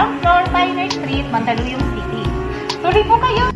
ground floor, Pioneer Street, Mandaluyong City. Tuloy po kayo!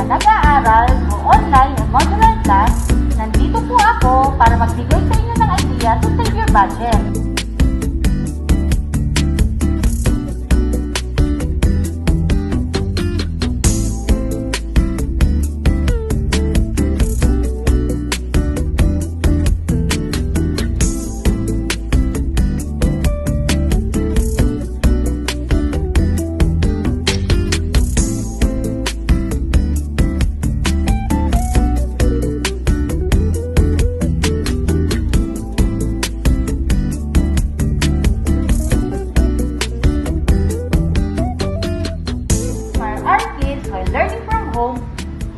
Nag-aaral o online o modular class, nandito po ako para magbigay sa inyo ng idea to save your budget. Learning from home,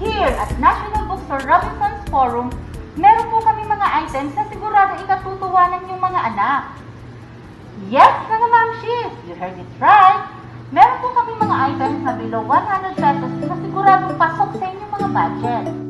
here at National Bookstore Robinson's Forum, meron po kami mga items na sigurado ikatutuwa ng inyong mga anak. Yes, mga mamshis, you heard it right. Meron po kami mga items na below 100 pesos na siguradong pasok sa inyong mga budget.